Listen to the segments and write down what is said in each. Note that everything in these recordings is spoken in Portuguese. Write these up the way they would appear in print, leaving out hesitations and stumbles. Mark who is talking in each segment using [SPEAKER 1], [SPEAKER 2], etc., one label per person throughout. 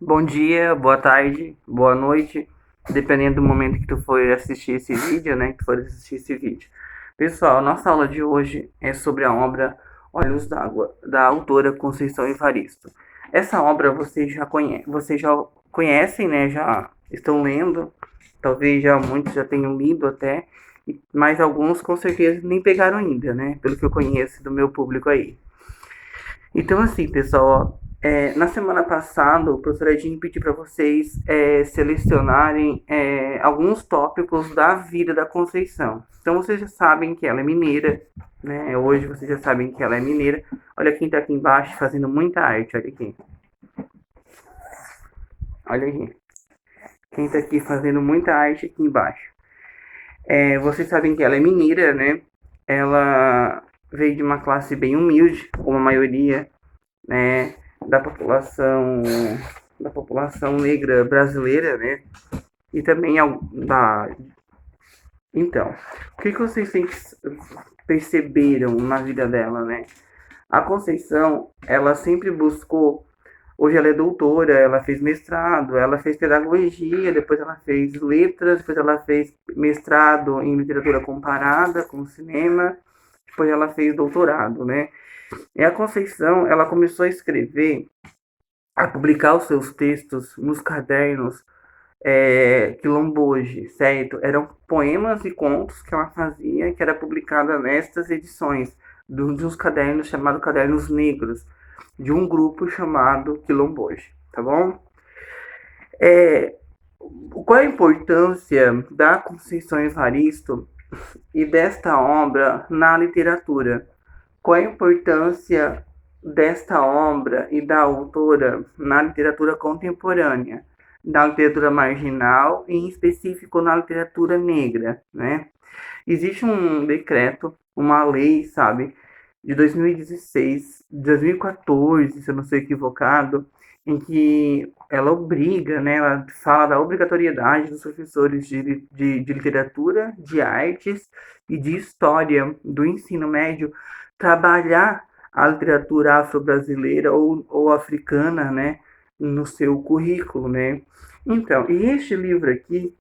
[SPEAKER 1] Bom dia, boa tarde, boa noite, dependendo do momento que tu for assistir esse vídeo, né? Que tu for assistir esse vídeo. Pessoal, nossa aula de hoje é sobre a obra Olhos d'Água, da autora Conceição Evaristo. Essa obra vocês já conhecem, né? Já estão lendo, talvez já muitos já tenham lido até, mas alguns com certeza nem pegaram ainda, né? Pelo que eu conheço do meu público aí. Então, assim, pessoal, na semana passada, o professor Edinho pediu para vocês selecionarem alguns tópicos da vida da Conceição. Então, vocês já sabem que ela é mineira, né? Hoje vocês já sabem que ela é mineira. Olha quem está aqui embaixo fazendo muita arte, olha aqui. Olha aqui. Quem está aqui fazendo muita arte aqui embaixo. Vocês sabem que ela é mineira, né? Ela veio de uma classe bem humilde, como a maioria, né, da população negra brasileira, né? E também da então, o que vocês perceberam na vida dela, né? A Conceição, ela sempre buscou. Hoje ela é doutora, ela fez mestrado, ela fez pedagogia, depois ela fez letras, depois ela fez mestrado em literatura comparada com cinema, depois ela fez doutorado, né? E a Conceição, ela começou a escrever, a publicar os seus textos nos cadernos Quilomboje, certo? Eram poemas e contos que ela fazia, que era publicada nestas edições de uns cadernos chamados Cadernos Negros, de um grupo chamado Quilomboje, tá bom? É, qual a importância da Conceição Evaristo e desta obra na literatura? Qual a importância desta obra e da autora na literatura contemporânea, na literatura marginal e em específico na literatura negra, né? Existe um decreto, uma lei, sabe, de 2016, 2014, se eu não estou equivocado, em que ela obriga, né, ela fala da obrigatoriedade dos professores de literatura, de artes e de história do ensino médio trabalhar a literatura afro-brasileira ou africana, né, no seu currículo, né? Então, e este livro aqui,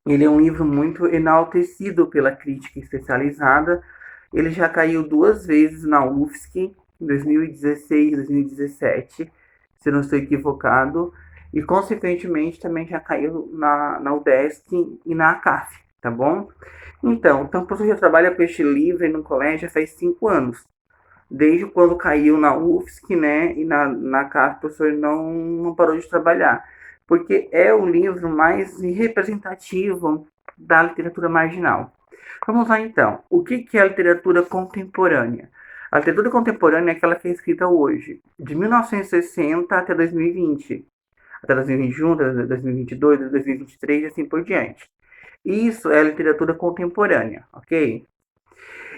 [SPEAKER 1] ele é um livro muito enaltecido pela crítica especializada. Ele já caiu duas vezes na UFSC, em 2016 e 2017, se eu não estou equivocado, e consequentemente também já caiu na UDESC e na ACAF, tá bom? Então o professor já trabalha com este livro no colégio faz 5 anos. Desde quando caiu na UFSC, né, e na CAF, o professor não parou de trabalhar. Porque é o livro mais representativo da literatura marginal. Vamos lá então. O que é a literatura contemporânea? A literatura contemporânea é aquela que é escrita hoje, de 1960 até 2020, até 2021, até 2022, até 2023 e assim por diante. Isso é a literatura contemporânea, ok?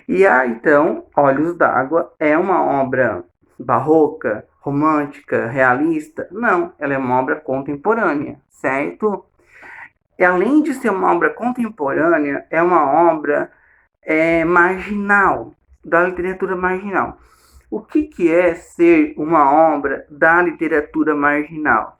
[SPEAKER 1] E então, Olhos d'Água é uma obra barroca, romântica, realista? Não, ela é uma obra contemporânea, certo? E além de ser uma obra contemporânea, é uma obra marginal, da literatura marginal. O que é ser uma obra da literatura marginal?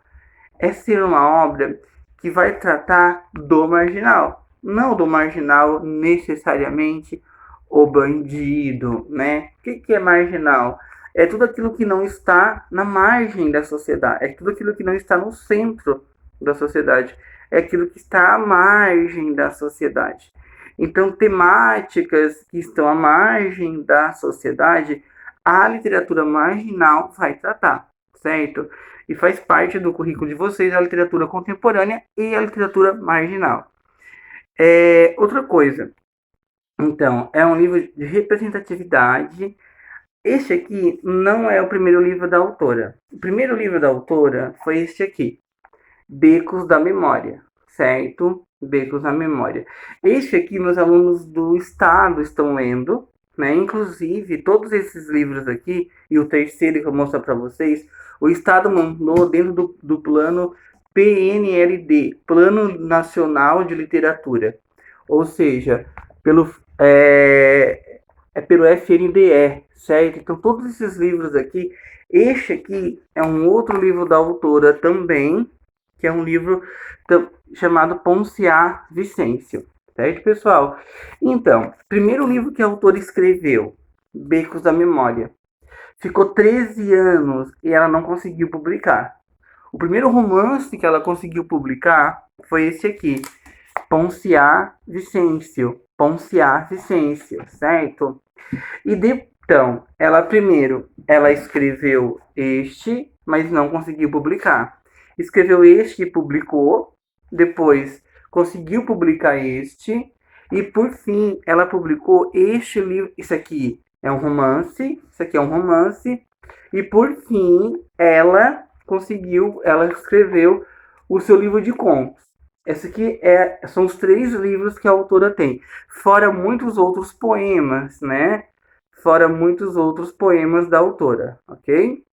[SPEAKER 1] É ser uma obra que vai tratar do marginal, não do marginal necessariamente o bandido, né? O que é marginal? É tudo aquilo que não está na margem da sociedade, é tudo aquilo que não está no centro da sociedade, é aquilo que está à margem da sociedade. Então, temáticas que estão à margem da sociedade, a literatura marginal vai tratar, certo? E faz parte do currículo de vocês a literatura contemporânea e a literatura marginal. Outra coisa, então, é um livro de representatividade. Este aqui não é o primeiro livro da autora. O primeiro livro da autora foi este aqui, Becos da Memória, certo? Becos da Memória. Este aqui, meus alunos do Estado estão lendo, né? Inclusive, todos esses livros aqui, e o terceiro que eu vou mostrar para vocês, o Estado mandou dentro do plano PNLD, Plano Nacional de Literatura. Ou seja, pelo é pelo FNDE, certo? Então todos esses livros aqui, este aqui é um outro livro da autora também, que é um livro chamado Ponciá Vicêncio, certo, pessoal? Então, primeiro livro que a autora escreveu, Becos da Memória. Ficou 13 anos e ela não conseguiu publicar. O primeiro romance que ela conseguiu publicar foi esse aqui, Ponciá Vicêncio. Ponciá Vicêncio, certo? Então, ela escreveu este, mas não conseguiu publicar. Escreveu este e publicou, depois conseguiu publicar este, e por fim ela publicou este livro. Isso aqui é um romance, isso aqui é um romance, e por fim ela escreveu o seu livro de contos. Esse aqui são os 3 livros que a autora tem, fora muitos outros poemas, né? Fora muitos outros poemas da autora, ok?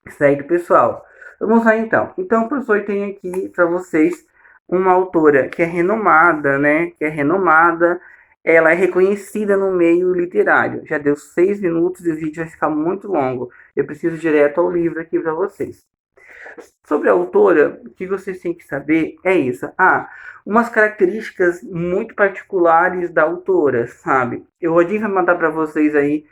[SPEAKER 1] Segue, pessoal. Vamos lá, então. Então, o professor tem aqui para vocês uma autora que é renomada, né? Que é renomada. Ela é reconhecida no meio literário. Já deu 6 minutos e o vídeo vai ficar muito longo. Eu preciso ir direto ao livro aqui para vocês. Sobre a autora, o que vocês têm que saber é isso. Umas características muito particulares da autora, sabe? Eu vou mandar para vocês aí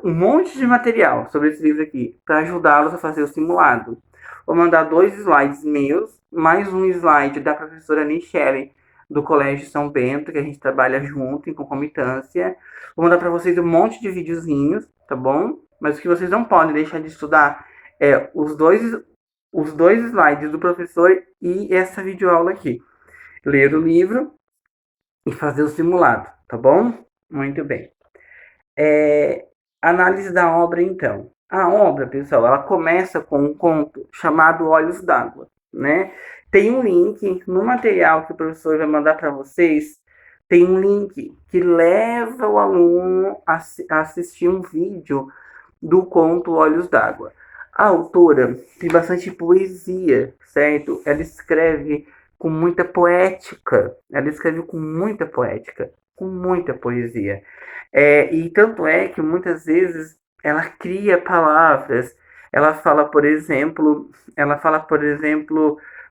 [SPEAKER 1] um monte de material sobre esse livro aqui, para ajudá-los a fazer o simulado. Vou mandar 2 slides meus, mais um slide da professora Nichelle, do Colégio São Bento, que a gente trabalha junto, em concomitância. Vou mandar para vocês um monte de videozinhos, tá bom? Mas o que vocês não podem deixar de estudar é os dois slides do professor e essa videoaula aqui. Ler o livro e fazer o simulado, tá bom? Muito bem. Análise da obra, então. A obra, pessoal, ela começa com um conto chamado Olhos d'Água, né? Tem um link no material que o professor vai mandar para vocês. Tem um link que leva o aluno a assistir um vídeo do conto Olhos d'Água. A autora tem bastante poesia, certo? Ela escreve com muita poética. Ela escreve com muita poética, com muita poesia. E tanto é que muitas vezes ela cria palavras. Ela fala, por exemplo,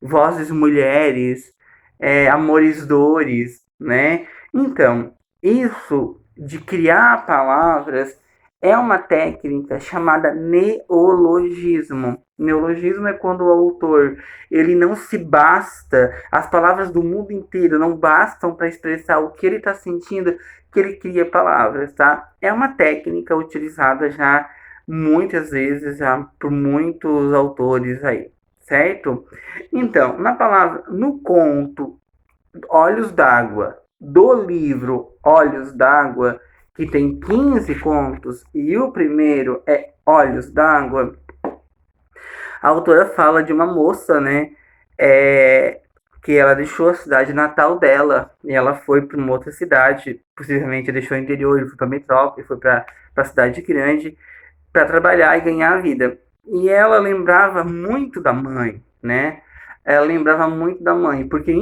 [SPEAKER 1] vozes mulheres, amores dores, né? Então, isso de criar palavras é uma técnica chamada neologismo. Neologismo é quando o autor ele não se basta, as palavras do mundo inteiro não bastam para expressar o que ele está sentindo, que ele cria palavras, tá? É uma técnica utilizada já muitas vezes já por muitos autores aí, certo? Então, no conto Olhos d'Água, do livro Olhos d'Água, que tem 15 contos, e o primeiro é Olhos d'Água, a autora fala de uma moça, né, que ela deixou a cidade natal dela, e ela foi para uma outra cidade, possivelmente deixou o interior, foi para a metrópole, foi para a cidade grande, para trabalhar e ganhar a vida. E ela lembrava muito da mãe, né? Ela lembrava muito da mãe, porque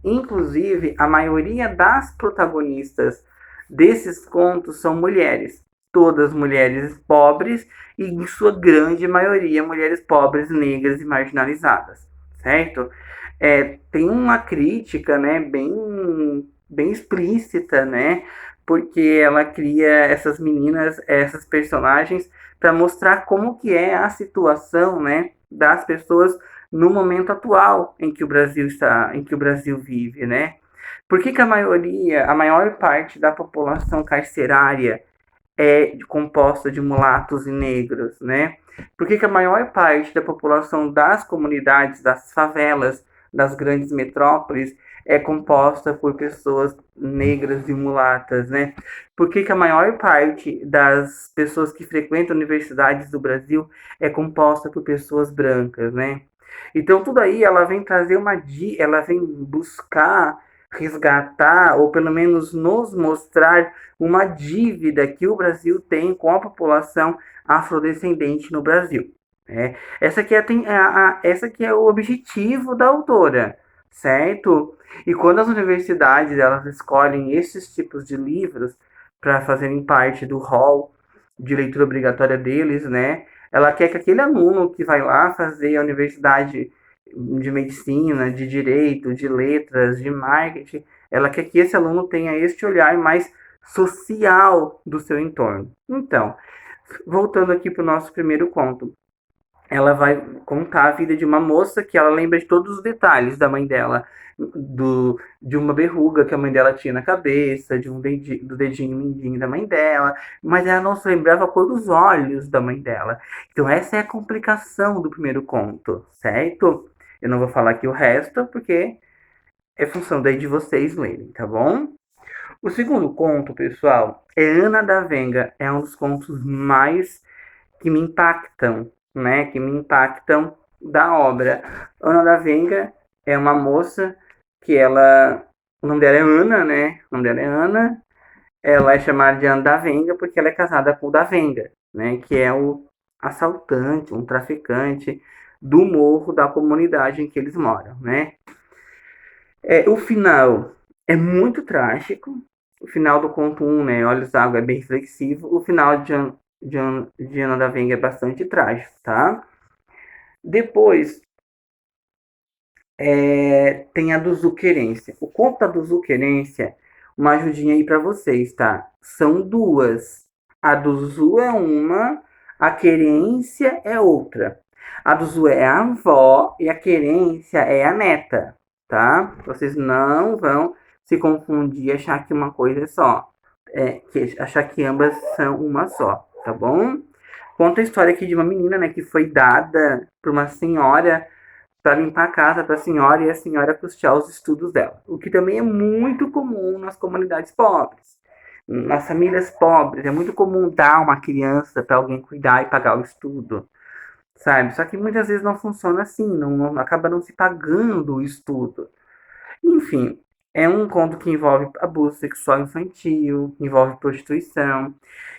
[SPEAKER 1] inclusive a maioria das protagonistas desses contos são mulheres, todas mulheres pobres e em sua grande maioria mulheres pobres, negras e marginalizadas, certo? Tem uma crítica, né, bem explícita, né, porque ela cria essas meninas, essas personagens para mostrar como que é a situação, né, das pessoas no momento atual em que o Brasil vive, né? Por que a maior parte da população carcerária é composta de mulatos e negros, né? Por que a maior parte da população das comunidades, das favelas, das grandes metrópoles é composta por pessoas negras e mulatas, né? Por que a maior parte das pessoas que frequentam universidades do Brasil é composta por pessoas brancas, né? Então tudo aí ela vem trazer ela vem buscar resgatar ou pelo menos nos mostrar uma dívida que o Brasil tem com a população afrodescendente no Brasil. Essa aqui é o objetivo da autora, certo? E quando as universidades elas escolhem esses tipos de livros para fazerem parte do hall de leitura obrigatória deles, né? Ela quer que aquele aluno que vai lá fazer a universidade de medicina, de direito, de letras, de marketing, ela quer que esse aluno tenha este olhar mais social do seu entorno. Então, voltando aqui para o nosso primeiro conto, ela vai contar a vida de uma moça que ela lembra de todos os detalhes da mãe dela, de uma verruga que a mãe dela tinha na cabeça, do dedinho mindinho da mãe dela, mas ela não se lembrava a cor dos olhos da mãe dela. Então essa é a complicação do primeiro conto, certo? Eu não vou falar aqui o resto, porque é função daí de vocês lerem, tá bom? O segundo conto, pessoal, é Ana da Venga. É um dos contos mais que me impactam, né? Que me impactam da obra. Ana da Venga é uma moça que ela. O nome dela é Ana, né? O nome dela é Ana. Ela é chamada de Ana da Venga porque ela é casada com o da Venga, né? Que é o assaltante, um traficante do morro da comunidade em que eles moram, né? O final é muito trágico. O final do conto 1, né? Olhos d'Água é bem reflexivo. O final de Ana da Venga é bastante trágico, tá? Depois tem a do Zuquerência. O conto da do Zuquerência, uma ajudinha aí pra vocês, tá? São duas. A do Zu é uma, a Querência é outra. A do Zu é a avó e a Querência é a neta, tá? Vocês não vão se confundir e achar que uma coisa é só. Achar que ambas são uma só, tá bom? Conta a história aqui de uma menina, né, que foi dada por uma senhora para limpar a casa para a senhora e a senhora custear os estudos dela. O que também é muito comum nas comunidades pobres. Nas famílias pobres, é muito comum dar uma criança para alguém cuidar e pagar o estudo, sabe? Só que muitas vezes não funciona assim, acaba não se pagando o estudo. Enfim, é um conto que envolve abuso sexual infantil, envolve prostituição.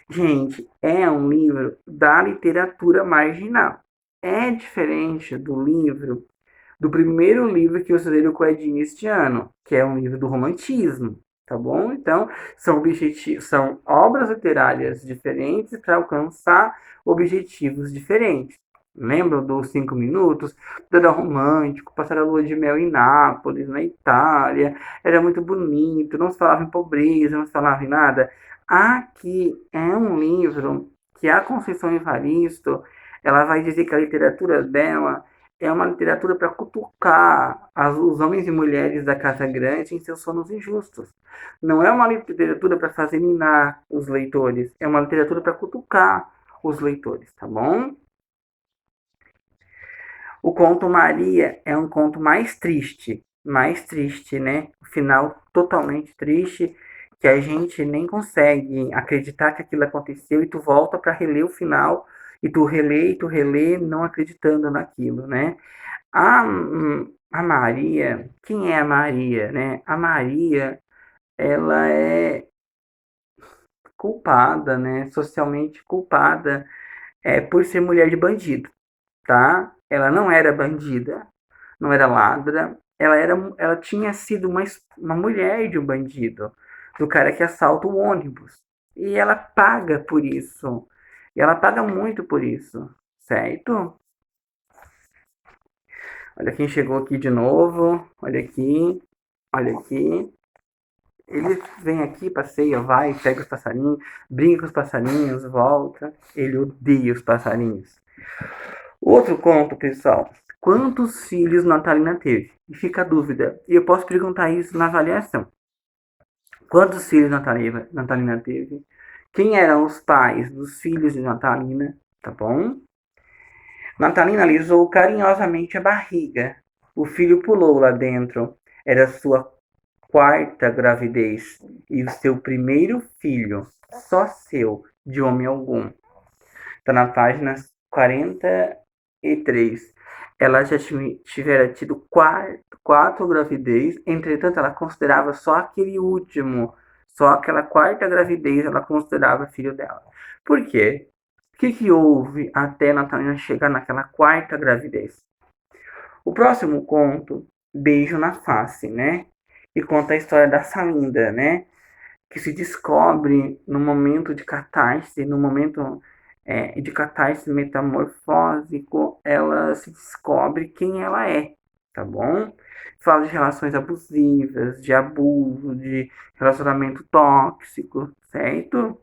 [SPEAKER 1] Gente, é um livro da literatura marginal. É diferente do primeiro livro que eu estudei do Coedinho este ano, que é um livro do romantismo, tá bom? Então, são obras literárias diferentes para alcançar objetivos diferentes. Lembram dos 5 minutos? Dada Romântico, Passar a Lua de Mel em Nápoles, na Itália. Era muito bonito, não se falava em pobreza, não se falava em nada. Aqui é um livro que a Conceição Evaristo, ela vai dizer que a literatura dela é uma literatura para cutucar os homens e mulheres da Casa Grande em seus sonos injustos. Não é uma literatura para fazer ninar os leitores, é uma literatura para cutucar os leitores, tá bom? O conto Maria é um conto mais triste, né? O final totalmente triste, que a gente nem consegue acreditar que aquilo aconteceu e tu volta para reler o final e tu relê, não acreditando naquilo, né? A, a Maria, quem é a Maria, né? A Maria, ela é culpada, né? Socialmente culpada por ser mulher de bandido, tá? Ela não era bandida, não era ladra, ela tinha sido uma mulher de um bandido, do cara que assalta o ônibus. E ela paga por isso. E ela paga muito por isso, certo? Olha quem chegou aqui de novo. Olha aqui. Olha aqui. Ele vem aqui, passeia, vai, pega os passarinhos, brinca com os passarinhos, volta. Ele odeia os passarinhos. Outro conto, pessoal. Quantos filhos Natalina teve? E fica a dúvida. E eu posso perguntar isso na avaliação. Quantos filhos Natalina teve? Quem eram os pais dos filhos de Natalina? Tá bom? Natalina alisou carinhosamente a barriga. O filho pulou lá dentro. Era sua quarta gravidez e o seu primeiro filho, só seu, de homem algum. Está na página 43. Ela já tivera tido quatro gravidez, entretanto, ela considerava só aquele último, só aquela quarta gravidez, ela considerava filho dela. Por quê? O que houve até Natalina chegar naquela quarta gravidez? O próximo conto, Beijo na Face, né? E conta a história da Salinda, né? que se descobre no momento de catarse, no momento de catarse metamorfósico, ela se descobre quem ela é, tá bom? Fala de relações abusivas, de abuso, de relacionamento tóxico, certo?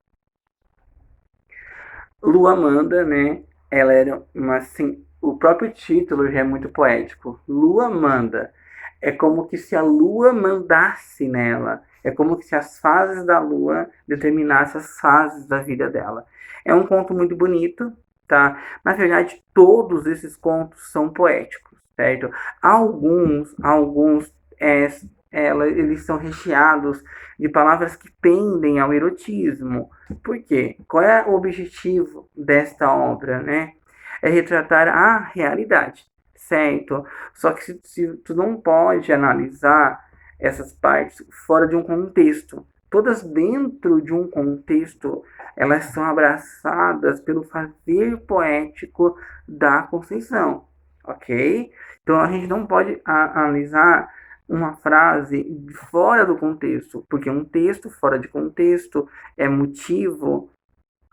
[SPEAKER 1] Luamanda, né? Ela era uma assim, o próprio título já é muito poético. Luamanda é como que se a lua mandasse nela. É como que se as fases da lua determinassem as fases da vida dela. É um conto muito bonito, tá? Na verdade, todos esses contos são poéticos, certo? Alguns é, eles são recheados de palavras que pendem ao erotismo. Por quê? Qual é o objetivo desta obra, né? É retratar a realidade, certo? Só que se tu não pode analisar essas partes fora de um contexto. Todas dentro de um contexto, elas são abraçadas pelo fazer poético da Conceição, ok? Então a gente não pode analisar uma frase fora do contexto, porque um texto fora de contexto é motivo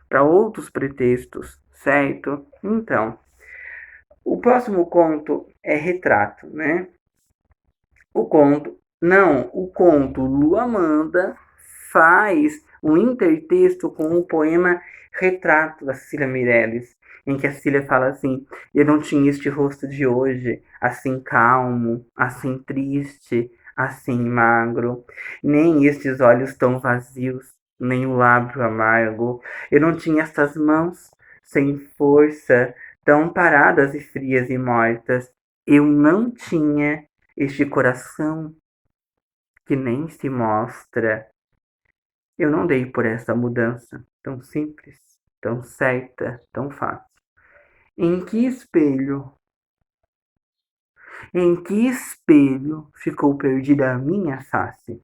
[SPEAKER 1] para outros pretextos, certo? Então, o próximo conto é retrato, né? O conto Luamanda faz um intertexto com o poema Retrato da Cecília Meirelles, em que a Cecília fala assim: eu não tinha este rosto de hoje, assim calmo, assim triste, assim magro, nem estes olhos tão vazios, nem o lábio amargo. Eu não tinha estas mãos sem força, tão paradas e frias e mortas. Eu não tinha este coração que nem se mostra. Eu não dei por essa mudança tão simples, tão certa, tão fácil. Em que espelho, em que espelho ficou perdida a minha face?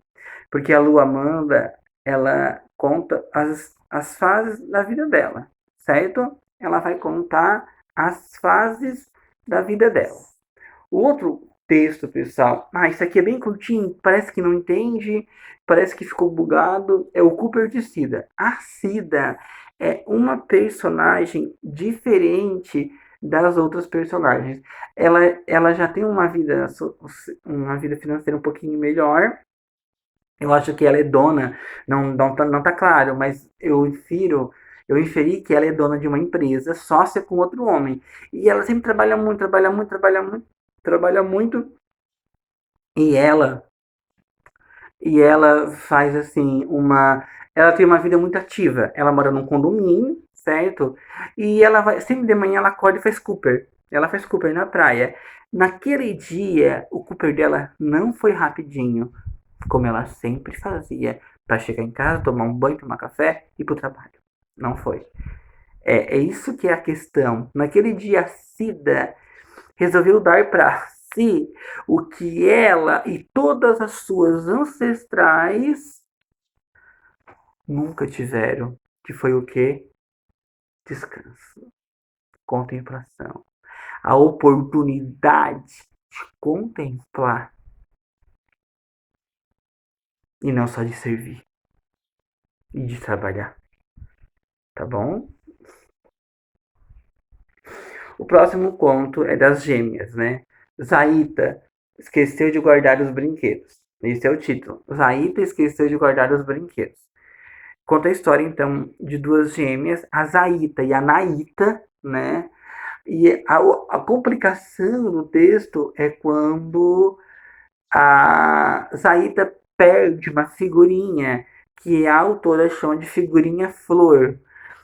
[SPEAKER 1] Porque a Lua Amanda, ela conta as fases da vida dela, certo? Ela vai contar as fases da vida dela. O outro texto, pessoal, isso aqui é bem curtinho, parece que não entende, parece que ficou bugado, é o Cooper de Cida. A Cida é uma personagem diferente das outras personagens. Ela já tem uma vida financeira um pouquinho melhor. Eu acho que ela é dona, não tá claro, mas eu inferi que ela é dona de uma empresa, sócia com outro homem. E ela sempre trabalha muito, trabalha muito, trabalha muito, trabalha muito. E ela, e ela faz assim uma, ela tem uma vida muito ativa. Ela mora num condomínio, certo? E ela vai, sempre de manhã ela acorda e faz Cooper. Ela faz Cooper na praia. Naquele dia, o Cooper dela não foi rapidinho, como ela sempre fazia, para chegar em casa, tomar um banho, tomar café e ir pro trabalho. Não foi. É isso que é a questão. Naquele dia, a Cida resolveu dar para si o que ela e todas as suas ancestrais nunca tiveram, que foi o quê? Descanso, contemplação, a oportunidade de contemplar e não só de servir e de trabalhar, tá bom? O próximo conto é das gêmeas, né? Zaita esqueceu de guardar os brinquedos. Esse é o título. Zaita esqueceu de guardar os brinquedos. Conta a história, então, de duas gêmeas, a Zaita e a Naita, né? E a complicação do texto é quando a Zaita perde uma figurinha que a autora chama de figurinha flor.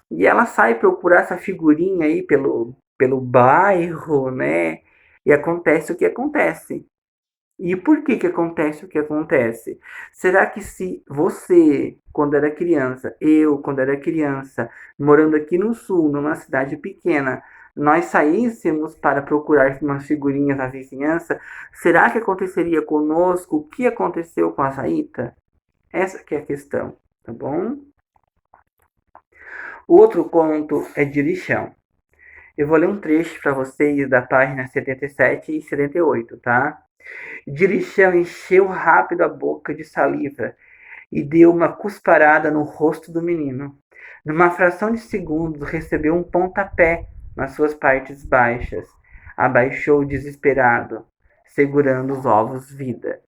[SPEAKER 1] E ela sai procurar essa figurinha aí pelo bairro, né? E acontece o que acontece. E por que que acontece o que acontece? Será que se você, quando era criança, eu, quando era criança, morando aqui no sul, numa cidade pequena, nós saíssemos para procurar umas figurinhas na vizinhança, será que aconteceria conosco o que aconteceu com a Saíta? Essa que é a questão, tá bom? O outro conto é de lixão. Eu vou ler um trecho para vocês da página 77 e 78, tá? De lixão encheu rápido a boca de saliva e deu uma cusparada no rosto do menino. Numa fração de segundos, recebeu um pontapé nas suas partes baixas. Abaixou desesperado, segurando os ovos vida.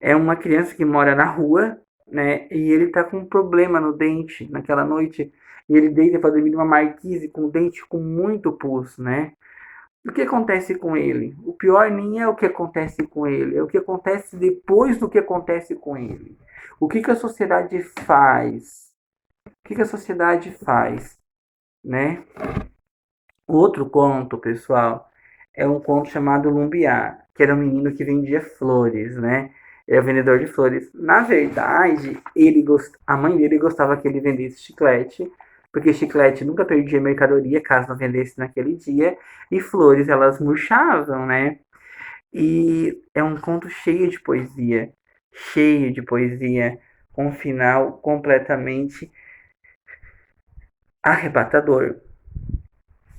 [SPEAKER 1] É uma criança que mora na rua, né? E ele tá com um problema no dente naquela noite. E ele deita para dormir numa marquise com o dente com muito pus, né? O que acontece com ele? O pior nem é o que acontece com ele, é o que acontece depois do que acontece com ele. O que a sociedade faz? O que a sociedade faz, né? Outro conto, pessoal, é um conto chamado Lumbiá, que era um menino que vendia flores, né? Era vendedor de flores. Na verdade, a mãe dele gostava que ele vendesse chiclete, porque chiclete nunca perdia mercadoria caso não vendesse naquele dia, e flores elas murchavam, né? E é um conto cheio de poesia, com um final completamente arrebatador.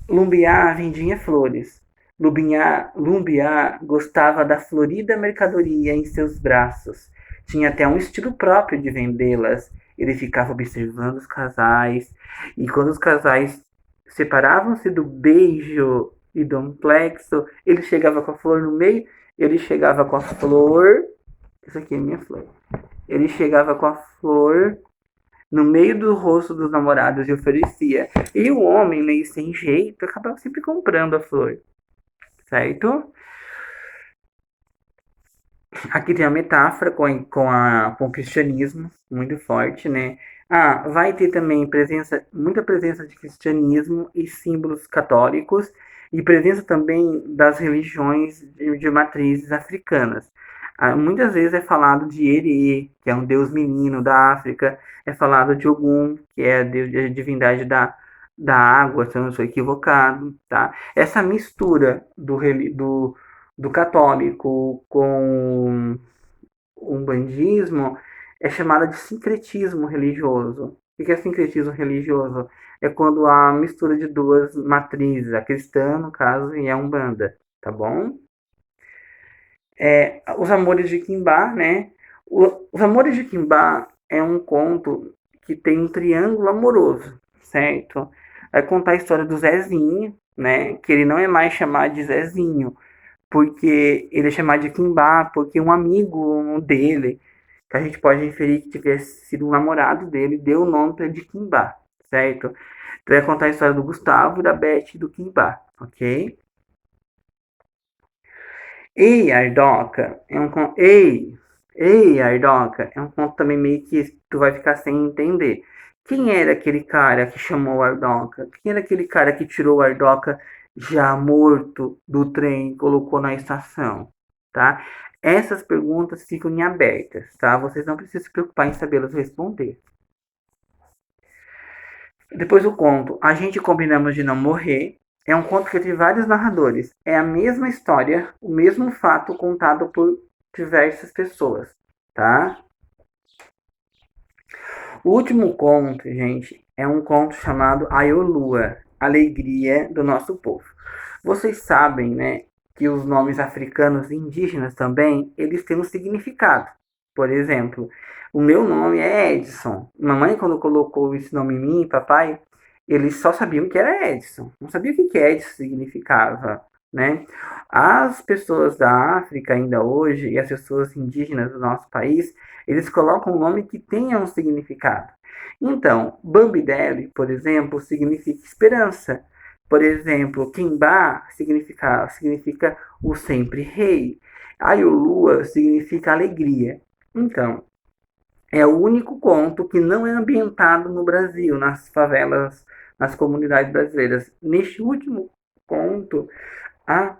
[SPEAKER 1] Lumbiá vendia flores. Lumbiá gostava da florida mercadoria em seus braços. Tinha até um estilo próprio de vendê-las. Ele ficava observando os casais, e quando os casais separavam-se do beijo e do amplexo, ele chegava com a flor no meio, ele chegava com a flor. Isso aqui é minha flor. Ele chegava com a flor no meio do rosto dos namorados e oferecia. E o homem, meio sem jeito, acabava sempre comprando a flor, certo? Aqui tem a metáfora com o cristianismo, muito forte, né? Ah, vai ter também muita presença de cristianismo e símbolos católicos, e presença também das religiões de matrizes africanas. Ah, muitas vezes é falado de Ere, que é um deus menino da África, é falado de Ogum, que é a divindade da água, se eu não sou equivocado, tá? Essa mistura do católico com o umbandismo é chamada de sincretismo religioso. O que é sincretismo religioso? É quando há mistura de duas matrizes, a cristã, no caso, e a umbanda, tá bom? Os Amores de Quimbá, né? Os Amores de Quimbá é um conto que tem um triângulo amoroso, certo? Vai contar a história do Zezinho, né? Que ele não é mais chamado de Zezinho, porque ele é chamado de Quimbá, porque um amigo dele, que a gente pode inferir que tivesse sido um namorado dele, deu o nome para ele de Quimbá, certo? Então vai contar a história do Gustavo e da Beth e do Quimbá, ok? Ei, Ardoca, Ei, Ardoca, é um conto também meio que tu vai ficar sem entender. Quem era aquele cara que chamou o Ardoca? Quem era aquele cara que tirou o Ardoca já morto do trem e colocou na estação? Tá? Essas perguntas ficam em abertas, tá? Vocês não precisam se preocupar em sabê-las responder. Depois do conto A Gente Combinamos de Não Morrer, é um conto que tem vários narradores. É a mesma história, o mesmo fato contado por diversas pessoas, tá? O último conto, gente, é um conto chamado Aiolua, Alegria do Nosso Povo. Vocês sabem, né, que os nomes africanos e indígenas também, eles têm um significado. Por exemplo, o meu nome é Edson. Mamãe, quando colocou esse nome em mim, papai, eles só sabiam que era Edson. Não sabiam o que Edson significava, né? As pessoas da África ainda hoje e as pessoas indígenas do nosso país, eles colocam um nome que tenha um significado. Então, Bambidele, por exemplo, significa esperança. Por exemplo, Kimbá significa o sempre rei. Ayolua significa alegria. Então, é o único conto que não é ambientado no Brasil, nas favelas, nas comunidades brasileiras. Neste último conto, a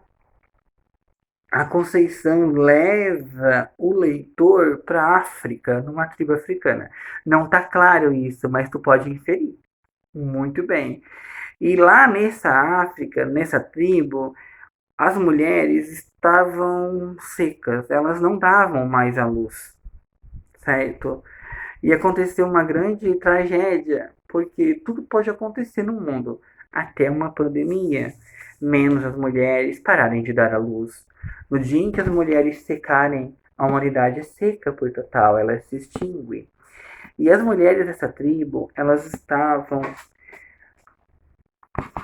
[SPEAKER 1] a Conceição leva o leitor para a África, numa tribo africana. Não está claro isso, mas tu pode inferir. Muito bem. E lá nessa África, nessa tribo, as mulheres estavam secas, elas não davam mais à luz, certo? E aconteceu uma grande tragédia, porque tudo pode acontecer no mundo, até uma pandemia, menos as mulheres pararem de dar à luz. No dia em que as mulheres secarem, a humanidade é seca por total, ela se extingue. E as mulheres dessa tribo, elas estavam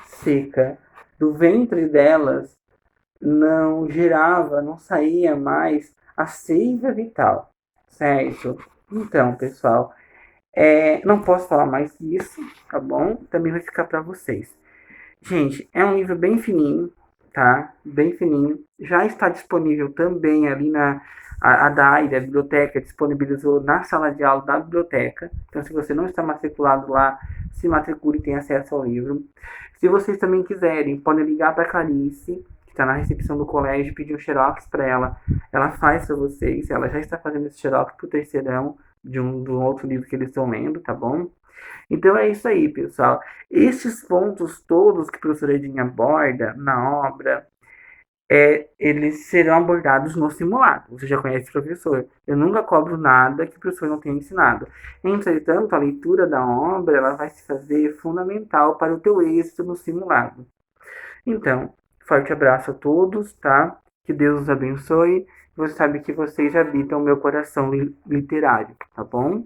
[SPEAKER 1] seca. Do ventre delas não girava, não saía mais a seiva vital, certo? Então, pessoal, não posso falar mais que isso, tá bom? Também vai ficar para vocês. Gente, é um livro bem fininho, tá? Bem fininho. Já está disponível também ali a DAI, a biblioteca, disponibilizou na sala de aula da biblioteca. Então, se você não está matriculado lá, se matricule e tenha acesso ao livro. Se vocês também quiserem, podem ligar para a Clarice, que está na recepção do colégio, pedir um xerox para ela. Ela faz para vocês. Ela já está fazendo esse xerox para o terceirão do outro livro que eles estão lendo, tá bom? Então é isso aí, pessoal. Estes pontos todos que a professora Edinha aborda na obra, eles serão abordados no simulado. Você já conhece o professor. Eu nunca cobro nada que o professor não tenha ensinado. Entretanto, a leitura da obra ela vai se fazer fundamental para o teu êxito no simulado. Então, forte abraço a todos, tá? Que Deus os abençoe. Você sabe que vocês habitam o meu coração literário, tá bom?